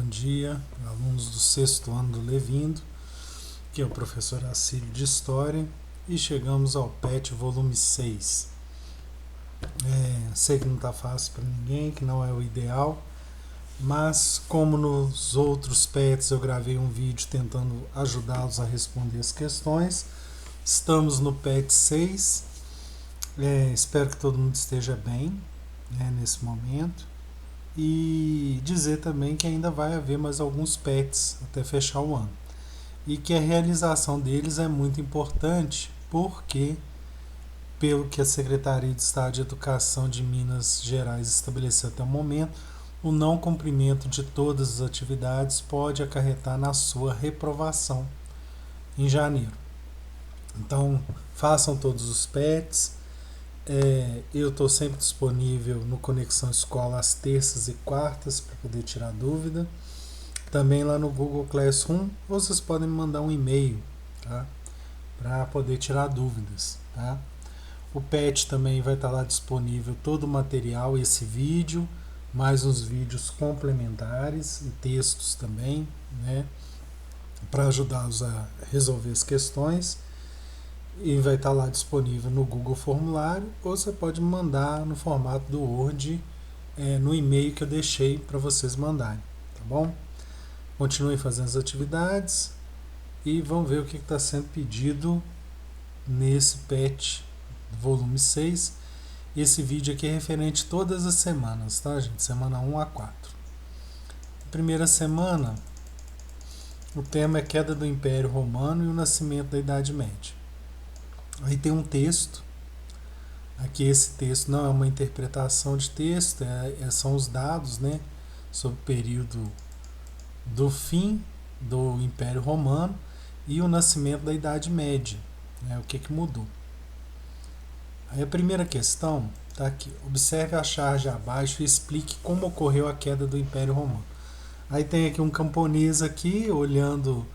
Bom dia, alunos do sexto ano do Levindo, que é o professor Acílio de História, e chegamos ao PET volume 6. Sei que não está fácil para ninguém, que não é o ideal, mas como nos outros PETs eu gravei um vídeo tentando ajudá-los a responder as questões, estamos no PET 6. Espero que todo mundo esteja bem, nesse momento. E dizer também que ainda vai haver mais alguns PETs até fechar o ano. E que a realização deles é muito importante porque, pelo que a Secretaria de Estado de Educação de Minas Gerais estabeleceu até o momento, o não cumprimento de todas as atividades pode acarretar na sua reprovação em janeiro. Então, façam todos os PETs. Eu estou sempre disponível no Conexão Escola às terças e quartas para poder tirar dúvida. Também lá no Google Classroom, ou vocês podem me mandar um e-mail, tá? Para poder tirar dúvidas, tá? O PET também vai estar lá disponível todo o material, esse vídeo, mais uns vídeos complementares e textos também, né? Para ajudá-los a resolver as questões. E vai estar lá disponível no Google Formulário, ou você pode mandar no formato do Word, no e-mail que eu deixei para vocês mandarem, tá bom? Continuem fazendo as atividades e vamos ver o que está sendo pedido nesse PET volume 6. Esse vídeo aqui é referente todas as semanas, tá, gente? Semana 1 a 4. Primeira semana, o tema é queda do Império Romano e o nascimento da Idade Média. Aí tem um texto. Aqui esse texto não é uma interpretação de texto, são os dados, né, sobre o período do fim do Império Romano e o nascimento da Idade Média, né, o que mudou. Aí a primeira questão está aqui. Observe a charge abaixo e explique como ocorreu a queda do Império Romano. Aí tem aqui um camponês aqui olhando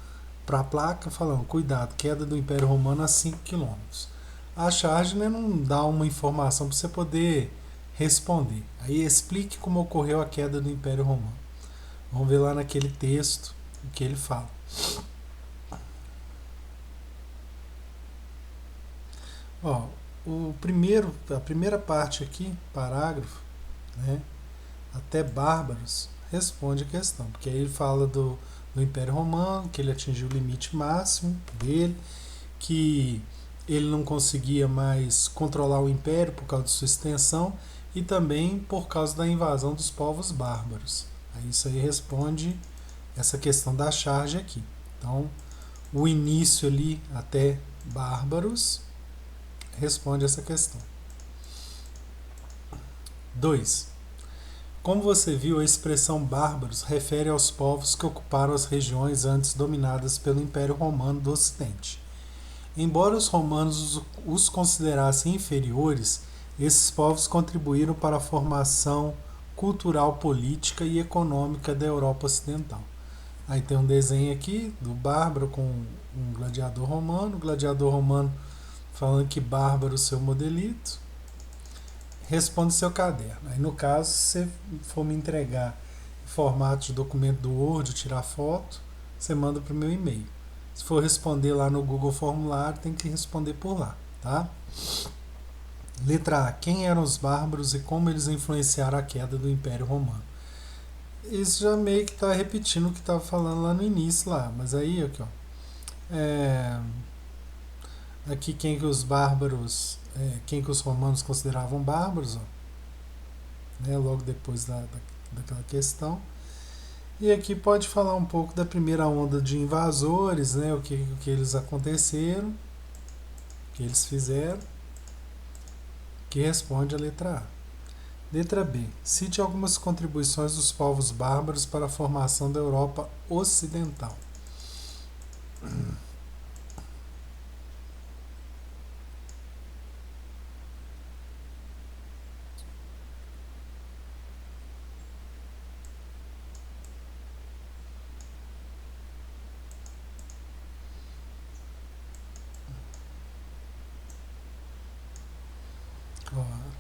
para a placa falando, cuidado, queda do Império Romano a 5 km. A charge, né, não dá uma informação para você poder responder. Aí explique como ocorreu a queda do Império Romano. Vamos ver lá naquele texto o que ele fala. Ó, a primeira parte aqui, parágrafo, né, até bárbaros, responde a questão, porque aí ele fala do Império Romano, que ele atingiu o limite máximo dele, que ele não conseguia mais controlar o império por causa de sua extensão e também por causa da invasão dos povos bárbaros. Aí isso aí responde essa questão da charge aqui. Então, o início ali até bárbaros responde essa questão. 2. Como você viu, a expressão bárbaros refere aos povos que ocuparam as regiões antes dominadas pelo Império Romano do Ocidente. Embora os romanos os considerassem inferiores, esses povos contribuíram para a formação cultural, política e econômica da Europa Ocidental. Aí tem um desenho aqui do bárbaro com um gladiador romano, o gladiador romano falando que bárbaro é o seu modelito. Responde seu caderno. Aí no caso, se você for me entregar em formato de documento do Word, tirar foto, você manda para o meu e-mail. Se for responder lá no Google Formulário, tem que responder por lá, tá? Letra A. Quem eram os bárbaros e como eles influenciaram a queda do Império Romano? Isso já meio que está repetindo o que estava falando lá no início, lá. Mas aí, aqui, ó. Aqui quem que os bárbaros, quem que os romanos consideravam bárbaros, ó. Né, logo depois daquela questão. E aqui pode falar um pouco da primeira onda de invasores, né, o que eles aconteceram, o que eles fizeram, que responde a letra A. Letra B. Cite algumas contribuições dos povos bárbaros para a formação da Europa Ocidental.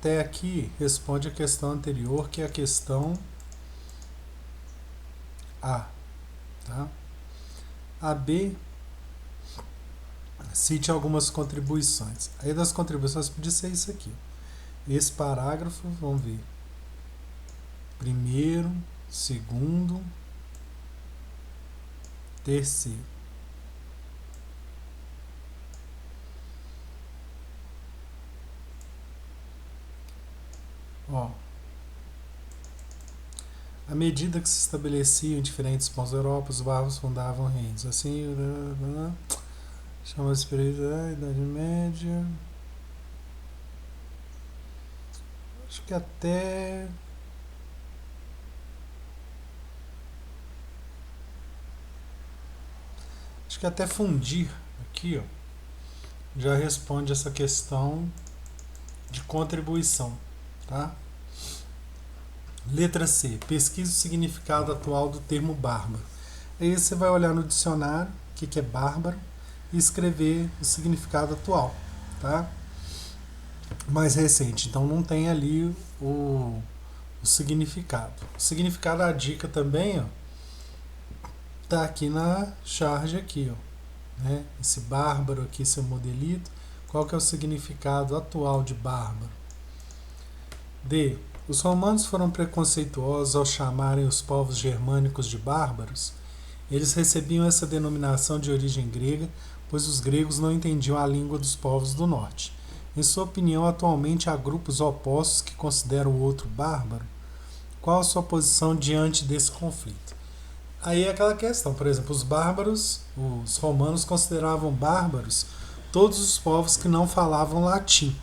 Até aqui responde a questão anterior, que é a questão A. Tá? A B, cite algumas contribuições. Aí das contribuições podia ser isso aqui. Esse parágrafo, vamos ver. Primeiro, segundo, terceiro. Ó, à medida que se estabeleciam em diferentes pontos da Europa, os bárbaros fundavam reinos. Assim, chama-se período da Idade Média. Acho que até. Acho que até fundir aqui, ó, já responde essa questão de contribuição, tá? Letra C. Pesquisa o significado atual do termo bárbaro. Aí você vai olhar no dicionário o que é bárbaro e escrever o significado atual, tá? Mais recente. Então não tem ali o significado. O significado, a dica também, ó, tá aqui na charge aqui, ó, né? Esse bárbaro aqui, esse modelito. Qual que é o significado atual de bárbaro? D. Os romanos foram preconceituosos ao chamarem os povos germânicos de bárbaros. Eles recebiam essa denominação de origem grega, pois os gregos não entendiam a língua dos povos do norte. Em sua opinião, atualmente há grupos opostos que consideram o outro bárbaro. Qual a sua posição diante desse conflito? Aí é aquela questão, por exemplo, os bárbaros, os romanos consideravam bárbaros todos os povos que não falavam latim.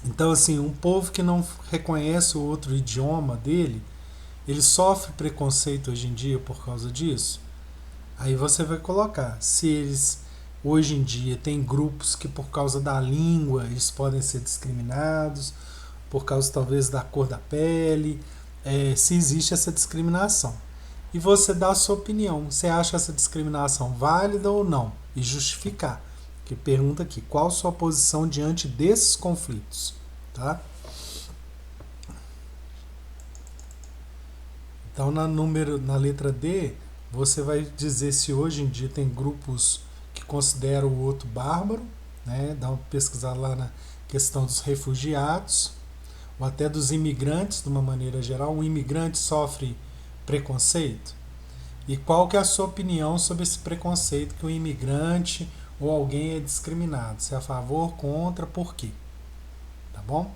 Então, assim, um povo que não reconhece o outro idioma dele, ele sofre preconceito hoje em dia por causa disso. Aí você vai colocar, se eles hoje em dia tem grupos que por causa da língua eles podem ser discriminados, por causa talvez da cor da pele, se existe essa discriminação. E você dá a sua opinião, você acha essa discriminação válida ou não, e justificar. Que pergunta aqui, qual a sua posição diante desses conflitos, tá? Então na letra D, você vai dizer se hoje em dia tem grupos que consideram o outro bárbaro, né? Dá uma pesquisada lá na questão dos refugiados, ou até dos imigrantes, de uma maneira geral. O imigrante sofre preconceito? E qual que é a sua opinião sobre esse preconceito que o imigrante ou alguém é discriminado? Se é a favor, contra, por quê? Tá bom?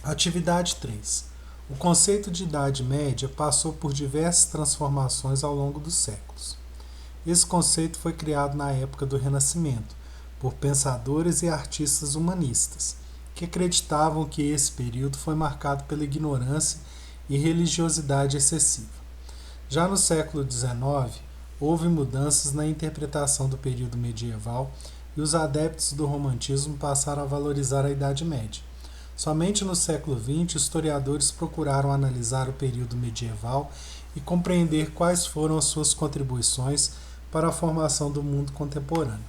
Atividade 3. O conceito de Idade Média passou por diversas transformações ao longo dos séculos. Esse conceito foi criado na época do Renascimento, por pensadores e artistas humanistas, que acreditavam que esse período foi marcado pela ignorância e religiosidade excessiva. Já no século XIX, houve mudanças na interpretação do período medieval e os adeptos do romantismo passaram a valorizar a Idade Média. Somente no século XX, historiadores procuraram analisar o período medieval e compreender quais foram as suas contribuições para a formação do mundo contemporâneo.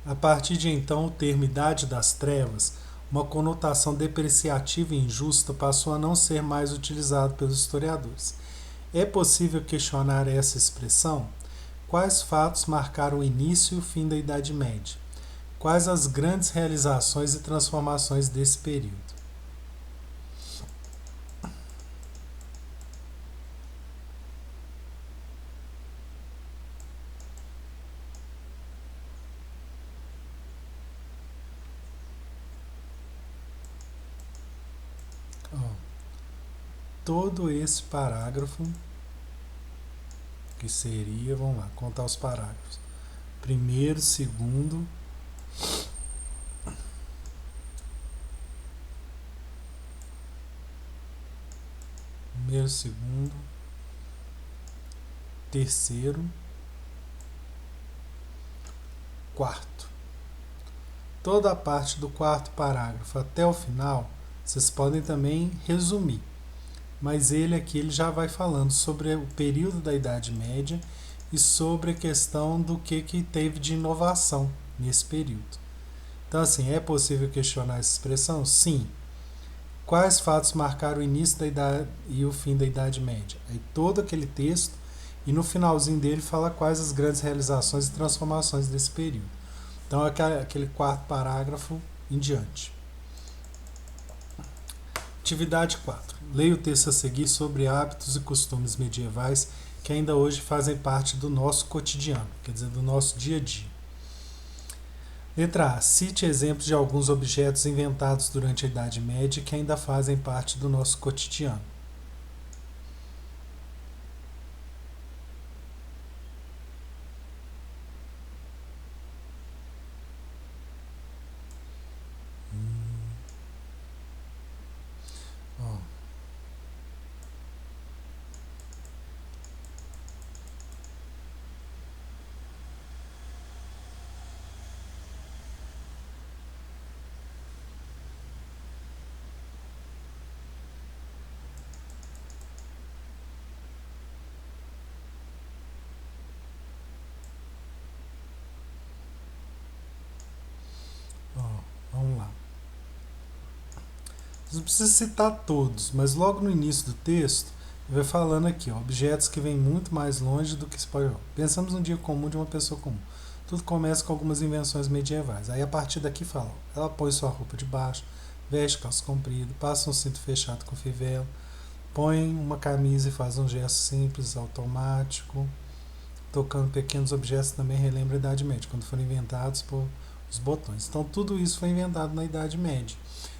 A partir de então, o termo Idade das Trevas, uma conotação depreciativa e injusta, passou a não ser mais utilizado pelos historiadores. É possível questionar essa expressão? Quais fatos marcaram o início e o fim da Idade Média? Quais as grandes realizações e transformações desse período? Ó, todo esse parágrafo, que seria, vamos lá, contar os parágrafos. Primeiro, segundo, terceiro, quarto. Toda a parte do quarto parágrafo até o final, vocês podem também resumir. Mas ele já vai falando sobre o período da Idade Média e sobre a questão do que teve de inovação nesse período. Então, assim, é possível questionar essa expressão? Sim. Quais fatos marcaram o início da idade e o fim da Idade Média? Aí todo aquele texto, e no finalzinho dele fala quais as grandes realizações e transformações desse período. Então é aquele quarto parágrafo em diante. Atividade 4. Leia o texto a seguir sobre hábitos e costumes medievais que ainda hoje fazem parte do nosso cotidiano, quer dizer, do nosso dia a dia. Letra A. Cite exemplos de alguns objetos inventados durante a Idade Média que ainda fazem parte do nosso cotidiano. Ó, ó, vamos lá. Não precisa citar todos, mas logo no início do texto, ele vai falando aqui, ó, objetos que vêm muito mais longe do que se pode. Pensamos no dia comum de uma pessoa comum. Tudo começa com algumas invenções medievais. Aí a partir daqui fala, ó, ela põe sua roupa de baixo, veste calça comprida, passa um cinto fechado com fivela, põe uma camisa e faz um gesto simples, automático, tocando pequenos objetos também relembra a Idade Média, quando foram inventados por os botões. Então tudo isso foi inventado na Idade Média.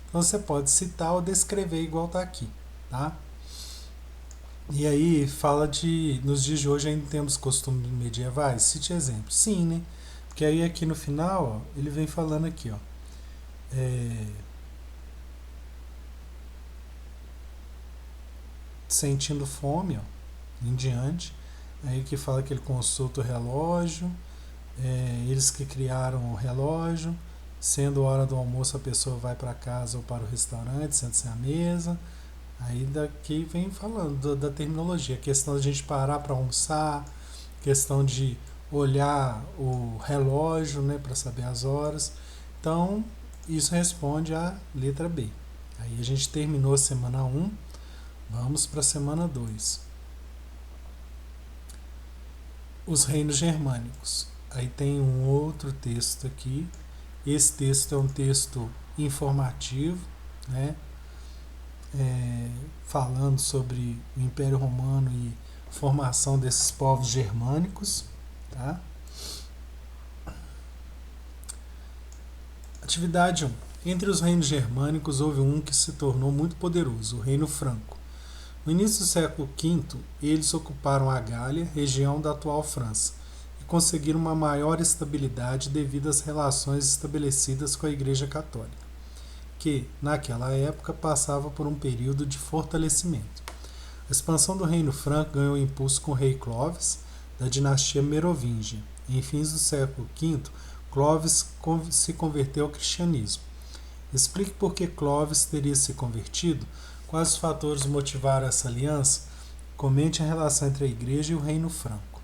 Então você pode citar ou descrever igual está aqui, tá? E aí fala de, nos dias de hoje ainda temos costumes medievais? Cite exemplos. Sim, né? Porque aí aqui no final, ó, ele vem falando aqui, ó, é, sentindo fome, ó, em diante, aí que fala que ele consulta o relógio, eles que criaram o relógio, sendo hora do almoço a pessoa vai para casa ou para o restaurante, senta-se à mesa. Aí daqui vem falando da terminologia, a questão de a gente parar para almoçar, questão de olhar o relógio, né, para saber as horas. Então, isso responde à letra B. Aí a gente terminou a semana 1, vamos para a semana 2. Os reinos germânicos. Aí tem um outro texto aqui. Esse texto é um texto informativo, né? Falando sobre o Império Romano e formação desses povos germânicos. Tá? Atividade 1. Entre os reinos germânicos houve um que se tornou muito poderoso, o Reino Franco. No início do século V, eles ocuparam a Gália, região da atual França, e conseguiram uma maior estabilidade devido às relações estabelecidas com a Igreja Católica, que, naquela época, passava por um período de fortalecimento. A expansão do Reino Franco ganhou impulso com o rei Clovis, da dinastia Merovingia. Em fins do século V, Clovis se converteu ao cristianismo. Explique por que Clovis teria se convertido, quais os fatores motivaram essa aliança, comente a relação entre a Igreja e o Reino Franco.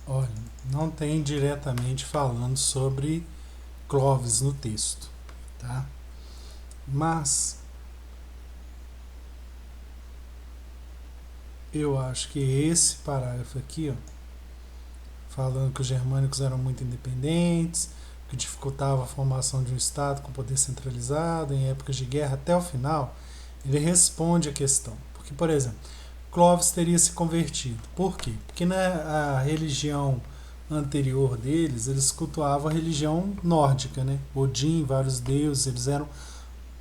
Olha, não tem diretamente falando sobre Clovis no texto, tá? Mas eu acho que esse parágrafo aqui, ó, falando que os germânicos eram muito independentes, que dificultava a formação de um Estado com poder centralizado em épocas de guerra até o final, ele responde a questão. Porque, por exemplo, Clovis teria se convertido. Por quê? Porque na religião anterior deles, eles cultuavam a religião nórdica, né? Odin, vários deuses, eles eram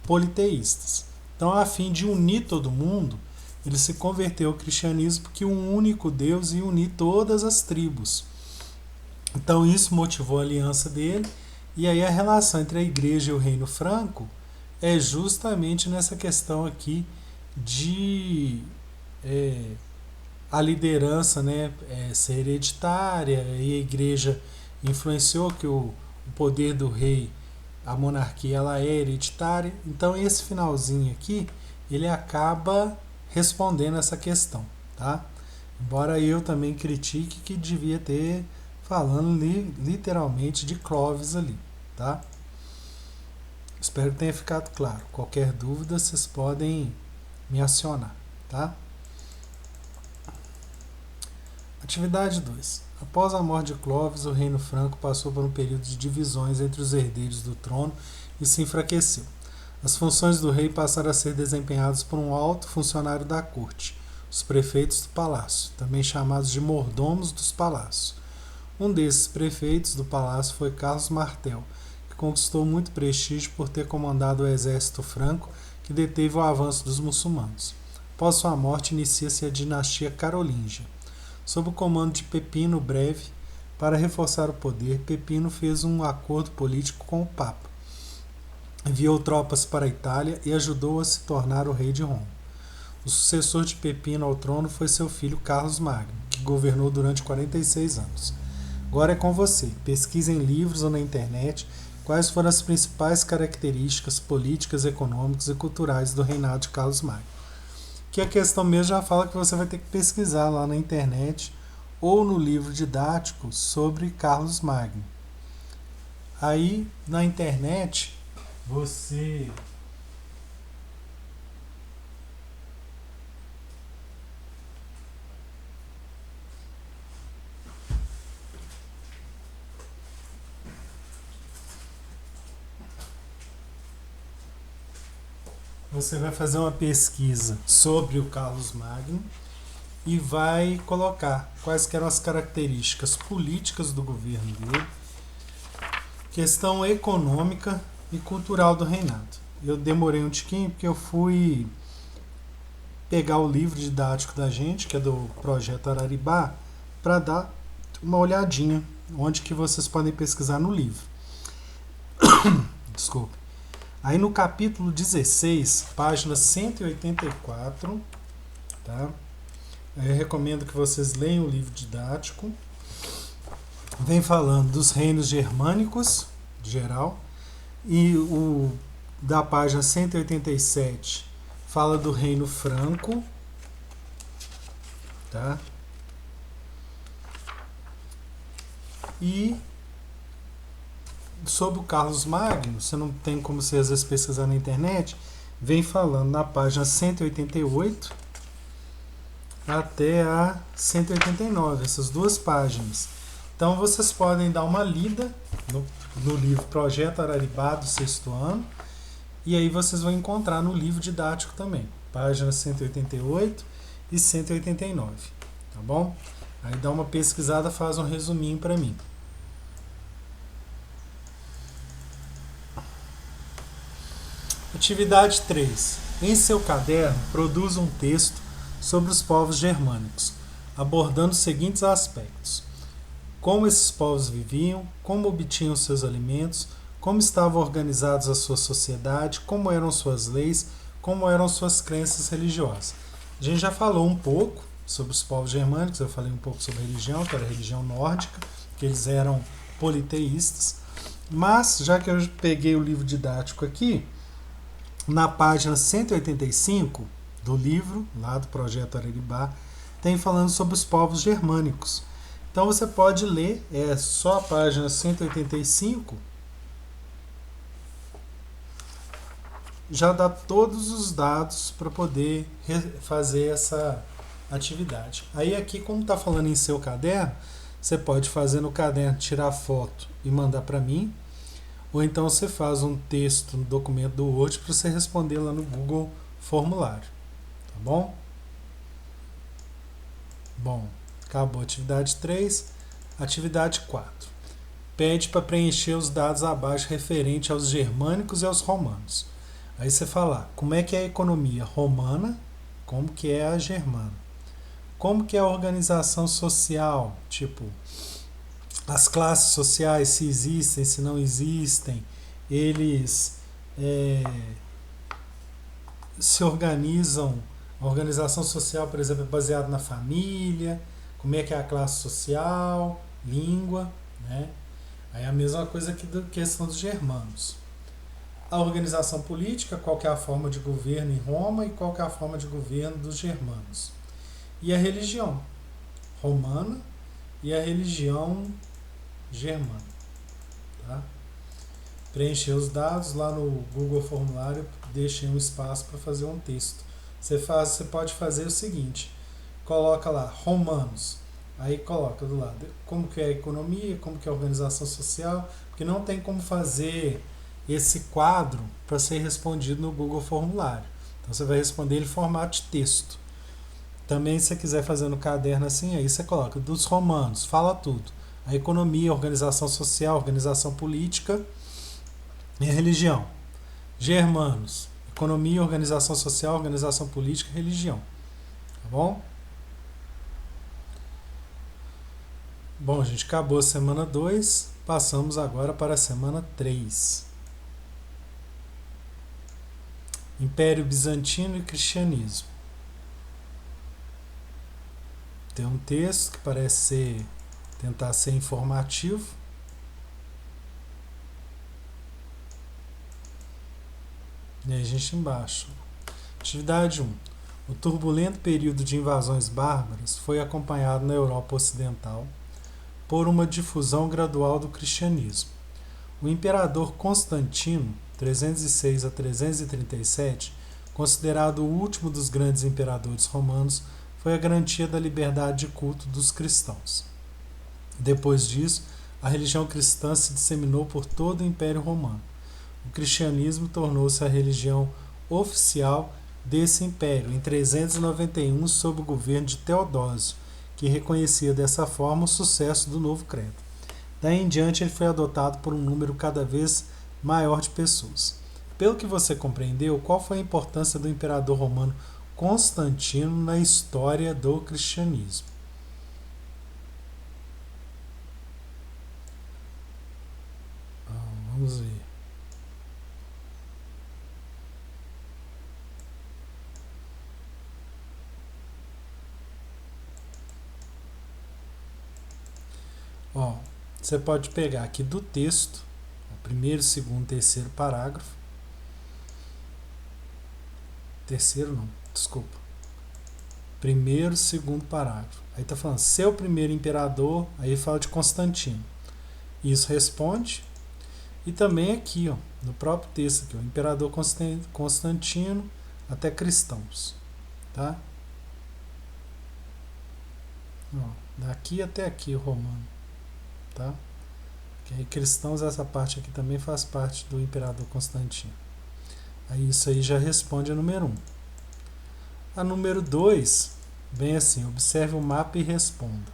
politeístas. Então, a fim de unir todo mundo, ele se converteu ao cristianismo porque um único Deus ia unir todas as tribos. Então, isso motivou a aliança dele, e aí a relação entre a igreja e o reino franco é justamente nessa questão aqui de a liderança, né, ser hereditária, e a igreja influenciou que o poder do rei, a monarquia, ela é hereditária. Então esse finalzinho aqui, ele acaba respondendo essa questão, tá? Embora eu também critique que devia ter falando literalmente de Clovis ali, tá? Espero que tenha ficado claro. Qualquer dúvida, vocês podem me acionar, tá? Atividade 2. Após a morte de Clovis, o reino franco passou por um período de divisões entre os herdeiros do trono e se enfraqueceu. As funções do rei passaram a ser desempenhadas por um alto funcionário da corte, os prefeitos do palácio, também chamados de mordomos dos palácios. Um desses prefeitos do palácio foi Carlos Martel, que conquistou muito prestígio por ter comandado o exército franco que deteve o avanço dos muçulmanos. Após sua morte, inicia-se a dinastia carolíngia. Sob o comando de Pepino o Breve, para reforçar o poder, Pepino fez um acordo político com o Papa, enviou tropas para a Itália e ajudou a se tornar o rei de Roma. O sucessor de Pepino ao trono foi seu filho Carlos Magno, que governou durante 46 anos. Agora é com você. Pesquise em livros ou na internet quais foram as principais características políticas, econômicas e culturais do reinado de Carlos Magno. Que a questão mesmo já fala que você vai ter que pesquisar lá na internet ou no livro didático sobre Carlos Magno. Aí na internet você vai fazer uma pesquisa sobre o Carlos Magno e vai colocar quais eram as características políticas do governo dele, questão econômica e cultural do reinado. Eu demorei um tiquinho porque eu fui pegar o livro didático da gente, que é do Projeto Araribá, para dar uma olhadinha onde que vocês podem pesquisar no livro. Desculpe. Aí no capítulo 16, página 184, tá? Aí eu recomendo que vocês leiam o livro didático. Vem falando dos reinos germânicos, geral, e o da página 187 fala do reino franco, tá? E sobre o Carlos Magno, você não tem como você às vezes pesquisar na internet, vem falando na página 188 até a 189, essas duas páginas. Então vocês podem dar uma lida no livro Projeto Araribá do 6º ano, e aí vocês vão encontrar no livro didático também, páginas 188 e 189, tá bom? Aí dá uma pesquisada, faz um resuminho para mim. Atividade 3. Em seu caderno, produza um texto sobre os povos germânicos, abordando os seguintes aspectos: como esses povos viviam, como obtinham seus alimentos, como estavam organizadas a sua sociedade, como eram suas leis, como eram suas crenças religiosas. A gente já falou um pouco sobre os povos germânicos, eu falei um pouco sobre a religião, que era a religião nórdica, que eles eram politeístas, mas já que eu peguei o livro didático aqui, na página 185 do livro, lá do Projeto Araribá, tem falando sobre os povos germânicos. Então você pode ler, é só a página 185, já dá todos os dados para poder fazer essa atividade. Aí aqui, como está falando em seu caderno, você pode fazer no caderno, tirar foto e mandar para mim, ou então você faz um texto no documento do Word para você responder lá no Google Formulário, tá bom? Bom, acabou a atividade 3. Atividade 4. Pede para preencher os dados abaixo referente aos germânicos e aos romanos. Aí você fala, como é que é a economia romana, como que é a germana. Como que é a organização social, tipo, as classes sociais, se existem, se não existem, eles é, se organizam, a organização social, por exemplo, é baseada na família, como é que é a classe social, língua, né? Aí é a mesma coisa que da questão dos germanos. A organização política, qual que é a forma de governo em Roma e qual que é a forma de governo dos germanos. E a religião romana e a religião germana. Tá? Preencher os dados lá no Google Formulário, deixem um espaço para fazer um texto. Você pode fazer o seguinte, coloca lá, romanos, aí coloca do lado como que é a economia, como que é a organização social, porque não tem como fazer esse quadro para ser respondido no Google Formulário. Então você vai responder ele em formato de texto. Também se você quiser fazer no caderno assim, aí você coloca dos romanos, fala tudo. A economia, a organização social, a organização política e a religião. Germanos, economia, organização social, organização política e religião. Tá bom? Bom, gente, acabou a semana 2. Passamos agora para a semana 3. Império Bizantino e Cristianismo. Tem um texto que parece tentar ser informativo. E aí a gente embaixo. Atividade 1. O turbulento período de invasões bárbaras foi acompanhado na Europa Ocidental por uma difusão gradual do cristianismo. O imperador Constantino, 306 a 337, considerado o último dos grandes imperadores romanos, foi a garantia da liberdade de culto dos cristãos. Depois disso, a religião cristã se disseminou por todo o Império Romano. O cristianismo tornou-se a religião oficial desse império em 391 sob o governo de Teodósio, que reconhecia dessa forma o sucesso do novo credo. Daí em diante ele foi adotado por um número cada vez maior de pessoas. Pelo que você compreendeu, qual foi a importância do imperador romano Constantino na história do cristianismo? Vamos ver. Ó, você pode pegar aqui do texto, o primeiro, segundo, terceiro parágrafo. Terceiro não, desculpa. Primeiro, segundo parágrafo. Aí está falando, seu primeiro imperador, aí fala de Constantino. Isso responde. E também aqui, ó, no próprio texto aqui, o imperador Constantino até cristãos. Tá? Ó, daqui até aqui o romano. Tá? Que aí cristãos, essa parte aqui também faz parte do imperador Constantino. Aí isso aí já responde a número 1. A número 2 vem assim, observe o mapa e responda.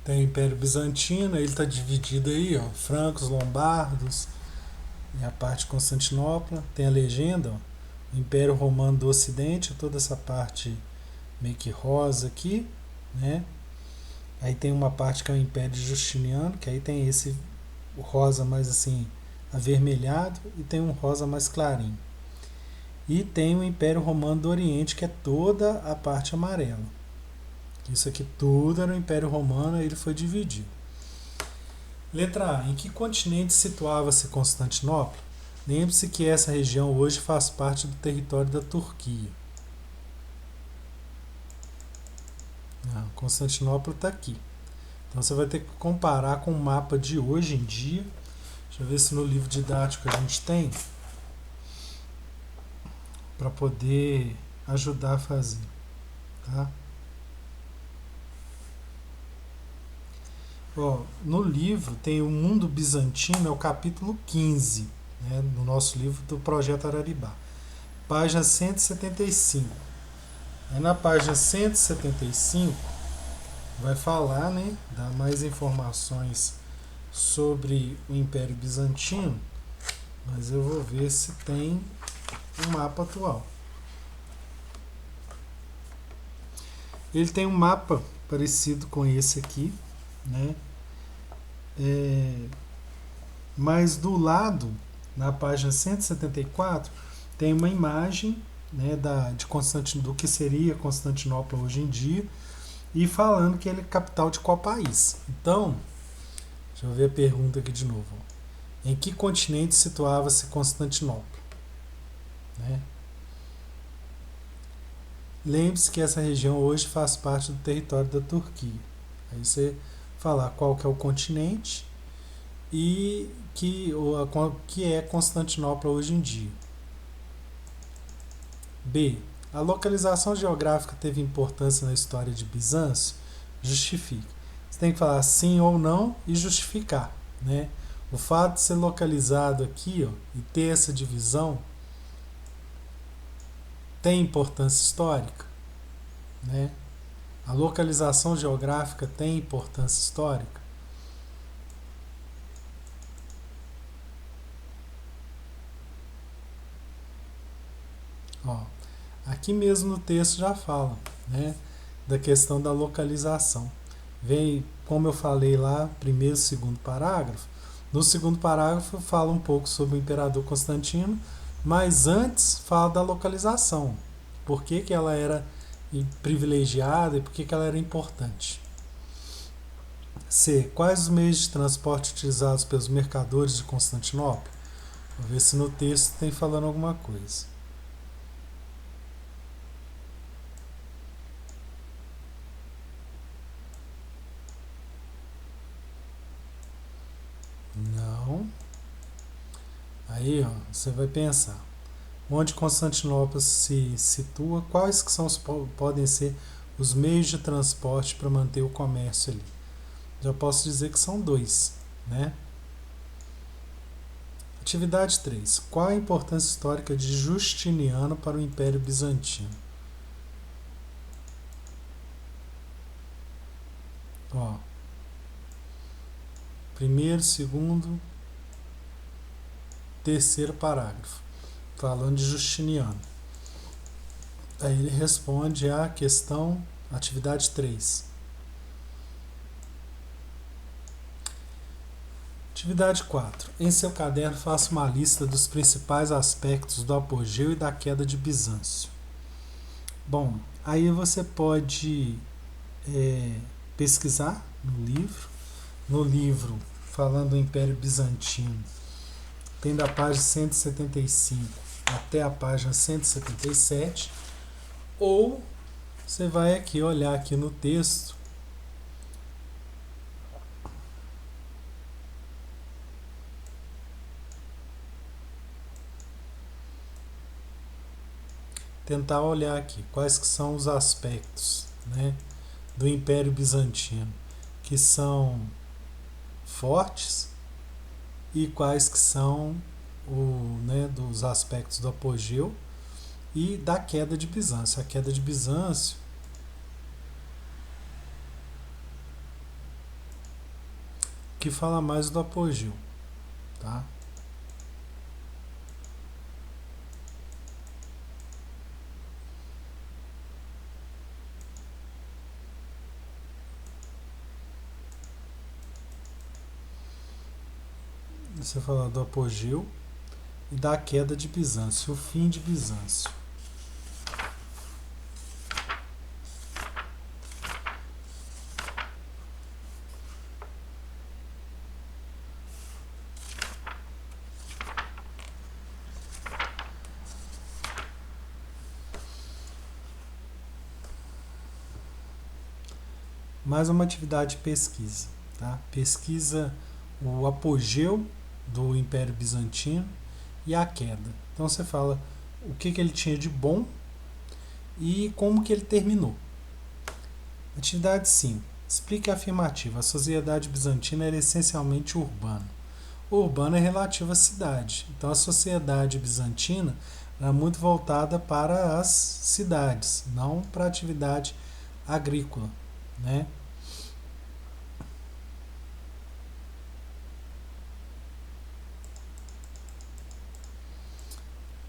Tem o Império Bizantino, ele está dividido aí, ó, francos, lombardos e a parte de Constantinopla. Tem a legenda, ó, o Império Romano do Ocidente, toda essa parte meio que rosa aqui, né? Aí tem uma parte que é o Império Justiniano, que aí tem esse rosa mais assim avermelhado e tem um rosa mais clarinho. E tem o Império Romano do Oriente, que é toda a parte amarela. Isso aqui tudo era o Império Romano e ele foi dividido. Letra A. Em que continente situava-se Constantinopla? Lembre-se que essa região hoje faz parte do território da Turquia. Constantinopla está aqui. Então você vai ter que comparar com o mapa de hoje em dia. Deixa eu ver se no livro didático a gente tem para poder ajudar a fazer. Tá? Ó, no livro tem o Mundo Bizantino, é o capítulo 15. né, no nosso livro do Projeto Araribá. Página 175. Aí na página 175 vai falar, né, dar mais informações sobre o Império Bizantino, mas eu vou ver se tem um mapa atual. Ele tem um mapa parecido com esse aqui, né? Mas do lado, na página 174, tem uma imagem, né, de do que seria Constantinopla hoje em dia, e falando que ele é capital de qual país. Então, deixa eu ver a pergunta aqui de novo. Em que continente situava-se Constantinopla? Né? Lembre-se que essa região hoje faz parte do território da Turquia. Aí você falar qual que é o continente e que é Constantinopla hoje em dia. B. A localização geográfica teve importância na história de Bizâncio? Justifica. Você tem que falar sim ou não e justificar, né? O fato de ser localizado aqui, ó, e ter essa divisão tem importância histórica, né? A localização geográfica tem importância histórica. Ó, aqui mesmo no texto já fala, né, da questão da localização. Vem, como eu falei lá, primeiro e segundo parágrafo. No segundo parágrafo fala um pouco sobre o imperador Constantino, mas antes fala da localização. Por que que ela era privilegiada e por que que ela era importante. C. Quais os meios de transporte utilizados pelos mercadores de Constantinopla? Vou ver se no texto tem falando alguma coisa. Não. Aí, ó, você vai pensar. Onde Constantinopla se situa, quais que são podem ser os meios de transporte para manter o comércio ali? Já posso dizer que são dois, né? Atividade 3. Qual a importância histórica de Justiniano para o Império Bizantino? Ó, primeiro, segundo, terceiro parágrafo, falando de Justiniano. Aí ele responde à questão, atividade 3. Atividade 4. Em seu caderno, faça uma lista dos principais aspectos do apogeu e da queda de Bizâncio. Bom, aí você pode pesquisar no livro. No livro, falando do Império Bizantino, tem da página 175 até a página 177, ou você vai aqui olhar aqui no texto tentar olhar aqui quais que são os aspectos, né, do Império Bizantino que são fortes e quais que são dos aspectos do apogeu e da queda de Bizâncio. A queda de Bizâncio que fala mais do apogeu, tá? Você fala do apogeu e da queda de Bizâncio, o fim de Bizâncio. Mais uma atividade de pesquisa, tá? Pesquisa o apogeu do Império Bizantino e a queda. Então você fala o que ele tinha de bom e como que ele terminou. Atividade 5. Explique a afirmativa. A sociedade bizantina era essencialmente urbana. Urbano é relativo à cidade. Então a sociedade bizantina era muito voltada para as cidades, não para a atividade agrícola, né?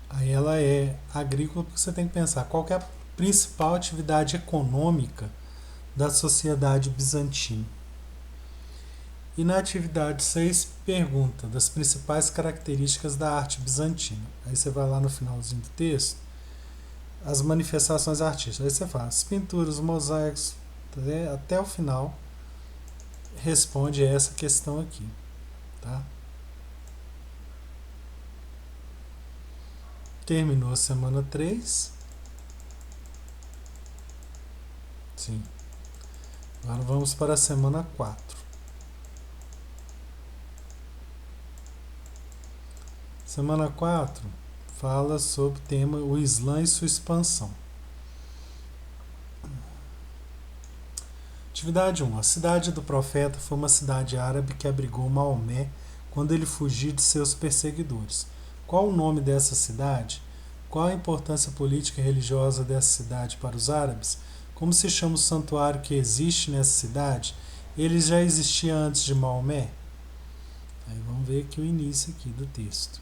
Aí ela é agrícola porque você tem que pensar qual que é a principal atividade econômica da sociedade bizantina. E na atividade 6 pergunta das principais características da arte bizantina. Aí você vai lá no finalzinho do texto, as manifestações artísticas. Aí você faz pinturas, mosaicos, até o final responde essa questão aqui, tá? Terminou a semana 3. Sim. Agora vamos para a semana 4. Semana 4 fala sobre o tema o Islã e sua expansão. Atividade 1. A cidade do profeta foi uma cidade árabe que abrigou Maomé quando ele fugiu de seus perseguidores. Qual o nome dessa cidade? Qual a importância política e religiosa dessa cidade para os árabes? Como se chama o santuário que existe nessa cidade? Ele já existia antes de Maomé? Aí vamos ver aqui o início aqui do texto.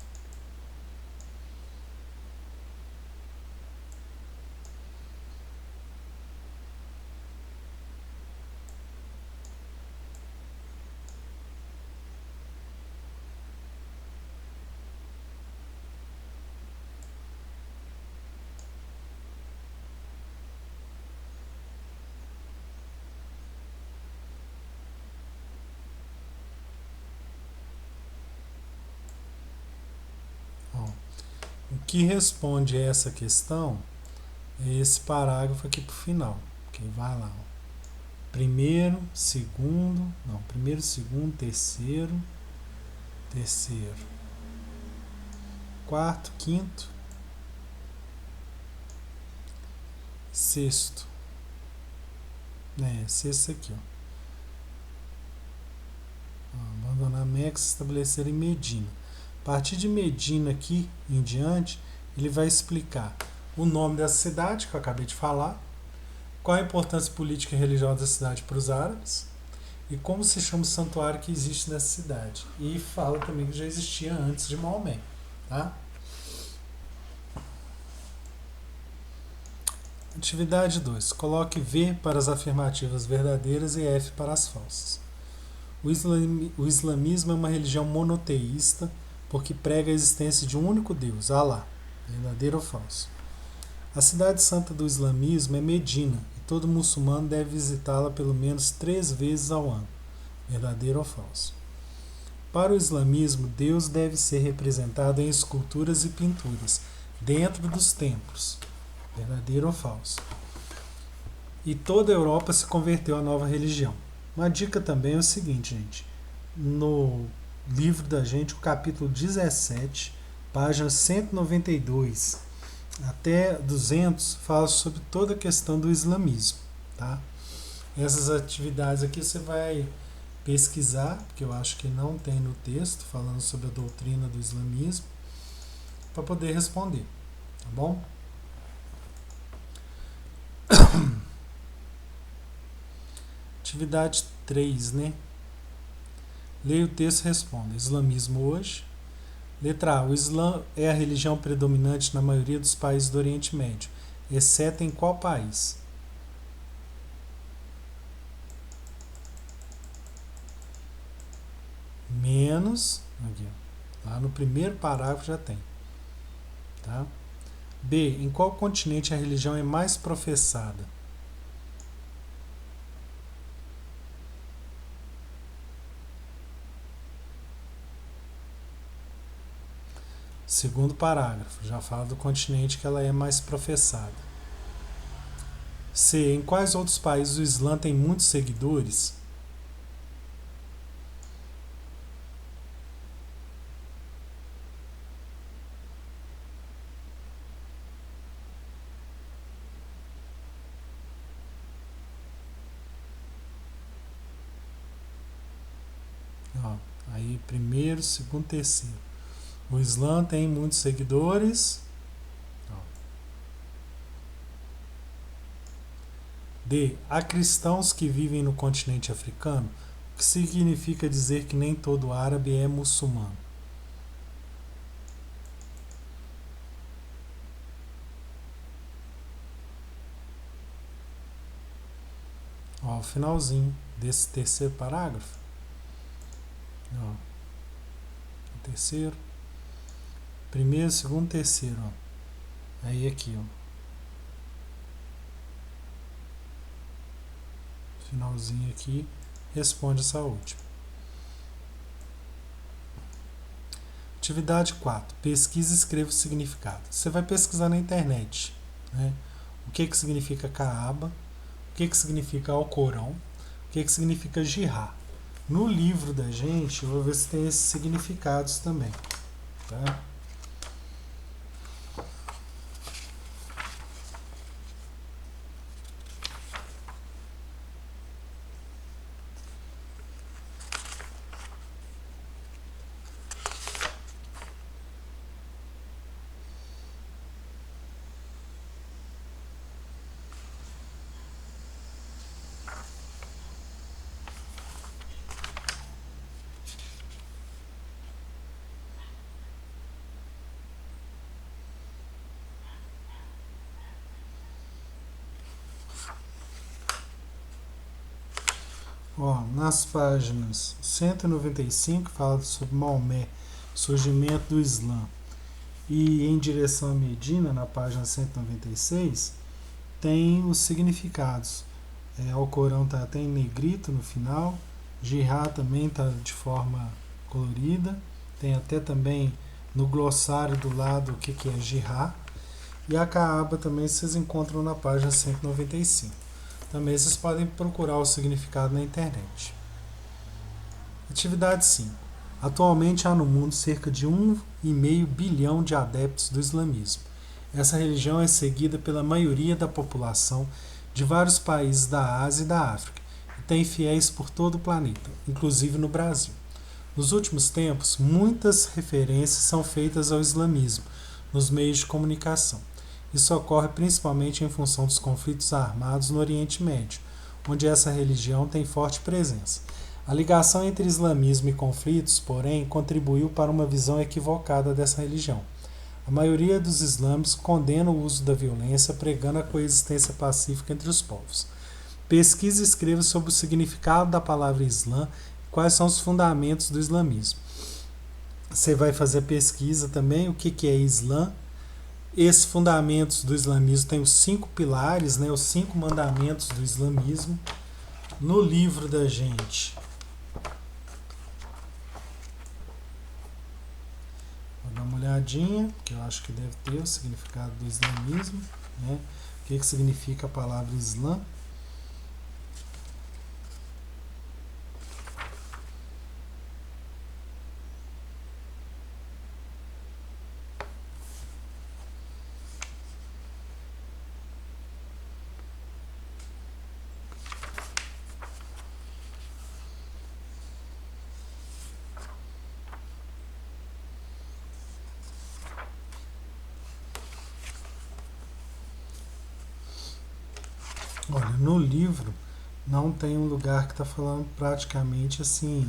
Ó, o que responde a essa questão é esse parágrafo aqui para o final. Que vai lá. Ó. Primeiro, segundo, terceiro, quarto, quinto, sexto. Sexto aqui, ó. Abandonar Meca e se estabelecer em Medina. A partir de Medina aqui em diante, ele vai explicar o nome dessa cidade que eu acabei de falar, qual a importância política e religiosa da cidade para os árabes e como se chama o santuário que existe nessa cidade. E fala também que já existia antes de Maomé, tá? Atividade 2. Coloque V para as afirmativas verdadeiras e F para as falsas. O islamismo é uma religião monoteísta porque prega a existência de um único Deus, Alá. Verdadeiro ou falso? A cidade santa do islamismo é Medina e todo muçulmano deve visitá-la pelo menos 3 vezes ao ano. Verdadeiro ou falso? Para o islamismo, Deus deve ser representado em esculturas e pinturas dentro dos templos. Verdadeiro ou falso? E toda a Europa se converteu à nova religião. Uma dica também é o seguinte, gente. No livro da gente, o capítulo 17, página 192 até 200, fala sobre toda a questão do islamismo. Tá? Essas atividades aqui você vai pesquisar, porque eu acho que não tem no texto, falando sobre a doutrina do islamismo, para poder responder. Tá bom? Atividade 3, né? Leia o texto e responda. Islamismo hoje. Letra A. O Islã é a religião predominante na maioria dos países do Oriente Médio, exceto em qual país? Menos. Aqui, ó. Lá no primeiro parágrafo já tem. Tá? B. Em qual continente a religião é mais professada? Segundo parágrafo, já fala do continente que ela é mais professada. C. Em quais outros países o Islã tem muitos seguidores? Ó, Aí primeiro, segundo, terceiro. O Islã tem muitos seguidores. D. Há cristãos que vivem no continente africano, o que significa dizer que nem todo árabe é muçulmano. Ó, o finalzinho desse terceiro parágrafo. Ó, o terceiro. Primeiro, segundo, terceiro. Ó. Aí aqui, ó. Finalzinho aqui. Responde essa última. Atividade 4. Pesquisa e escreva o significado. Você vai pesquisar na internet, né? O que significa Kaaba, o que significa Alcorão, o que significa Jihad. No livro da gente, eu vou ver se tem esses significados também. Tá? Ó, nas páginas 195 fala sobre Maomé, surgimento do Islã. E em direção a Medina, na página 196, tem os significados. Alcorão tá até em negrito no final, Jihad também está de forma colorida, tem até também no glossário do lado o que é Jihad, e a Kaaba também vocês encontram na página 195. Também vocês podem procurar o significado na internet. Atividade 5. Atualmente há no mundo cerca de 1,5 bilhão de adeptos do islamismo. Essa religião é seguida pela maioria da população de vários países da Ásia e da África e tem fiéis por todo o planeta, inclusive no Brasil. Nos últimos tempos, muitas referências são feitas ao islamismo nos meios de comunicação. Isso ocorre principalmente em função dos conflitos armados no Oriente Médio, onde essa religião tem forte presença. A ligação entre islamismo e conflitos, porém, contribuiu para uma visão equivocada dessa religião. A maioria dos islâmicos condena o uso da violência, pregando a coexistência pacífica entre os povos. Pesquise e escreva sobre o significado da palavra Islã e quais são os fundamentos do islamismo. Você vai fazer pesquisa também, o que é Islã. Esses fundamentos do islamismo têm os 5 pilares, né, os 5 mandamentos do islamismo. No livro da gente, vou dar uma olhadinha, que eu acho que deve ter o significado do islamismo, né? O que significa a palavra Islã. Olha, no livro não tem um lugar que está falando praticamente assim,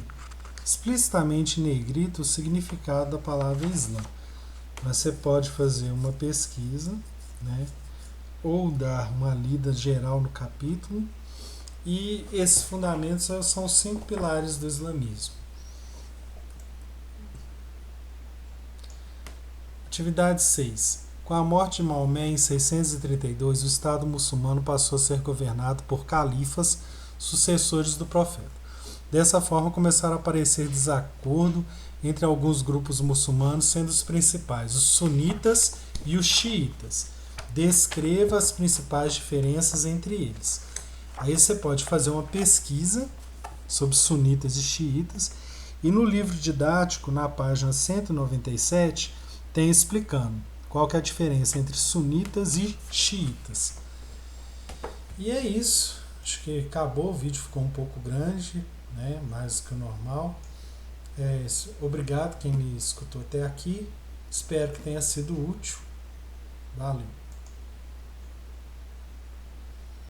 explicitamente em negrito, o significado da palavra Islã. Mas você pode fazer uma pesquisa, né, ou dar uma lida geral no capítulo, e esses fundamentos são os 5 pilares do islamismo. Atividade 6. Com a morte de Maomé em 632, o Estado muçulmano passou a ser governado por califas, sucessores do profeta. Dessa forma, começaram a aparecer desacordo entre alguns grupos muçulmanos, sendo os principais os sunitas e os xiitas. Descreva as principais diferenças entre eles. Aí você pode fazer uma pesquisa sobre sunitas e xiitas, e no livro didático, na página 197, tem explicando qual que é a diferença entre sunitas e xiitas. E é isso. Acho que acabou, o vídeo ficou um pouco grande, né? Mais do que o normal. É isso. Obrigado quem me escutou até aqui. Espero que tenha sido útil. Valeu.